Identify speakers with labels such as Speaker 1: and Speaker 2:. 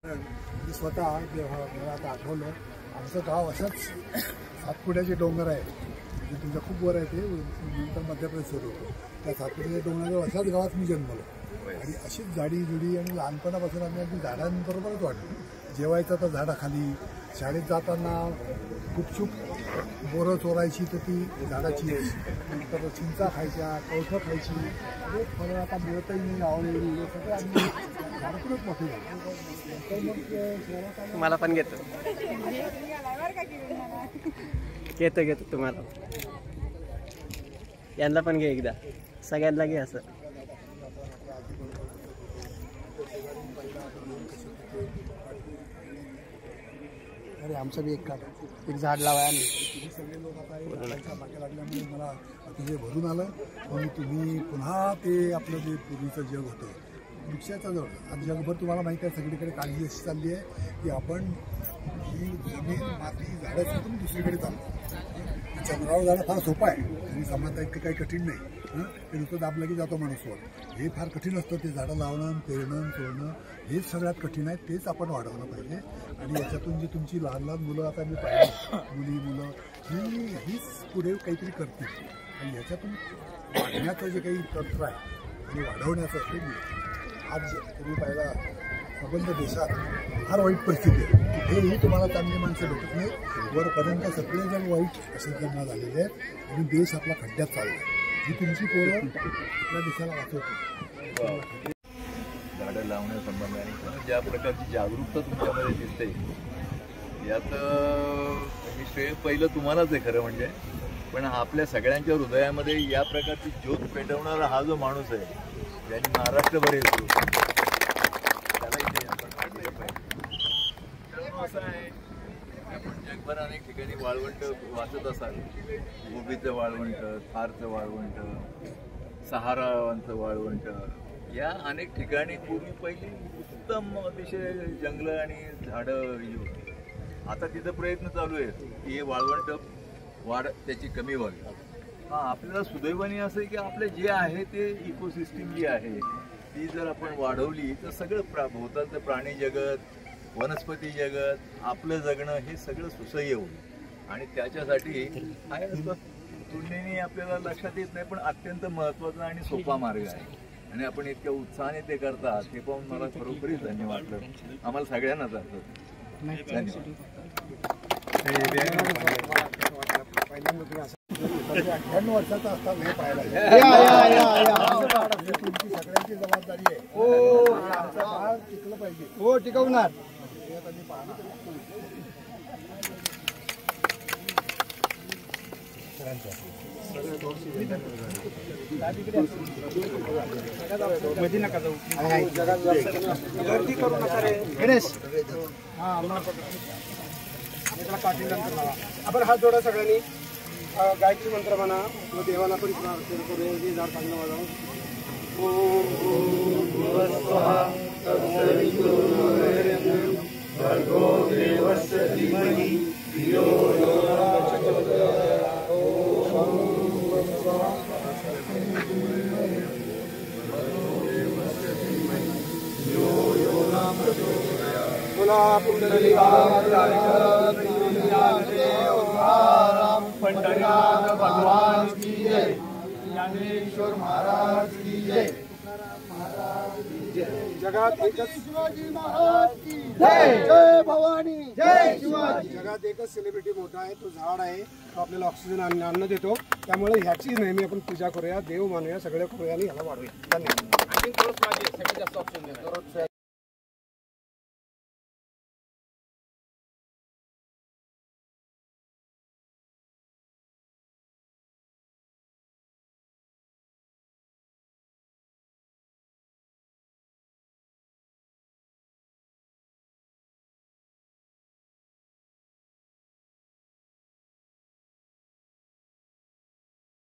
Speaker 1: मी स्वतः जेव्हा मला आता आठवलं, आमचं गाव असंच सातपुड्याचे डोंगर आहे, म्हणजे तुमच्या खूप वर आहे ते, नंतर मध्य प्रदेश सुरू होतो. त्या सातपुड्याच्या डोंगरावर अशाच गावात मी जन्मलो आणि अशीच झाडी जुडी आणि लहानपणापासून आम्ही अगदी झाडांबरोबरच वाटलो. जेवायचं तर झाडाखाली, शाळेत जाताना गुपचूप बोरं चोरायची तर ती झाडाची, नंतर चिंचा खायच्या, कवठं खायची, म्हणजे फळं आता मिळतही नाही, आवडली सगळं आम्ही झाडातूनच मोठे झालो. नंतर मग शहरात
Speaker 2: तुम्हाला पण घेतो तुम्हाला, यांना पण घे एकदा, सगळ्यांना घे असं.
Speaker 1: अरे आमचं बी एक झाड लावाय आणले. सगळे लोक आता बाकी लागल्यामुळे मला अतिशय भरून आलं. म्हणून तुम्ही पुन्हा ते आपलं जे पूर्वीचं जग होतं वृक्षाचं जग, आज जगभर तुम्हाला माहिती आहे सगळीकडे काळजी अशी चालली आहे की आपण ही जमीन माती झाडं सोडून दुसरीकडे चालतो. चंद्रावर जाणं फार सोपं आहे आणि समाजात इतकं काही कठीण नाही. ते नुसतं दाबलं की जातो माणूस वर. हे फार कठीण असतं, ते झाडं लावणं, पेरणं, तोडणं हेच सगळ्यात कठीण आहे. तेच आपण वाढवलं पाहिजे. आणि याच्यातून जी तुमची लहान लहान मुलं आता मी पाहिजे, मुलं हीच पुढे काहीतरी करतील आणि याच्यातून वाढण्याचं जे काही तंत्र आहे आणि वाढवण्याचं ते आज तुम्ही पाहिला सबंध देशात फार वाईट परिस्थिती आहे. कुठेही तुम्हाला चांगली माणसं भेटत नाही. वरपर्यंत सगळेजण वाईट असे जन्म झालेले आहेत आणि देश आपला खड्ड्यात चालला आहे. ही तुमची पोरं आपल्या देशाला वाचवते.
Speaker 3: झाडं लावण्यासंबंधी आणि ज्या प्रकारची जागरूकता तुमच्यामध्ये दिसते यात मी श्रेय पहिलं तुम्हालाच आहे खरं म्हणजे. पण आपल्या सगळ्यांच्या हृदयामध्ये या प्रकारची ज्योत पेटवणारा हा जो माणूस आहे ज्यांनी महाराष्ट्रभर येतो त्याला इथे आपण पाहिलं पाहिजे. असं आहे आपण जगभर अनेक ठिकाणी वाळवंट वाचत असाल. गोबीचं वाळवंट, थारचं वाळवंट, सहाराचं वाळवंट, या अनेक ठिकाणी पूर्वी पहिली उत्तम अतिशय जंगलं आणि झाडं ही होती. आता तिथं प्रयत्न चालू आहे की हे वाळवंट वाढ त्याची कमी व्हावी. आपल्याला सुदैवाने असं आहे की आपले जे आहे ते इकोसिस्टीम जी आहे ती जर आपण वाढवली तर सगळं भोवतालचं प्राणी जगत, वनस्पती जगत, आपलं जगणं हे सगळं सुसह्य होईल. आणि त्याच्यासाठी आहे तुलनेने आपल्याला लक्षात येत नाही पण अत्यंत महत्त्वाचा आणि सोपा मार्ग आहे. आणि आपण इतक्या उत्साहाने ते करता ते पाहून मला खरोखरीच धन्यवाद वाटलं. आम्हाला सगळ्यांनाच धन्यवाद.
Speaker 1: पहिल्यांदा 98 वर्षाचा असतात हे पाहायला तुमची सगळ्यांची जबाबदारी आहे. आमचं बाळ टिकलं पाहिजे. हो टिकवणार.
Speaker 2: मध्ये नका जाऊ,
Speaker 1: गर्दी करू नका रे गणेश. हा काठी नंतर लावा. आपण हात जोडा सगळ्यांनी, गायत्री मंत्र म्हणा व देवाला पण करूया. हे झाड चांगलं वाजावं. पंढरीनाथ भगवान की जय, ज्ञानेश्वर महाराज की जय. जगात एकच शिवाजी महाराज की जय. जय भवानी, जय शिवाजी. जगात एकच सेलिब्रिटी मोठा आहे, तो झाड आहे. तो आपल्याला ऑक्सिजन अन्न देतो. त्यामुळे ह्याची नेहमी आपण पूजा करूया, देव मानूया, सगळं करूया आणि ह्याला वाढवूया. धन्यवाद.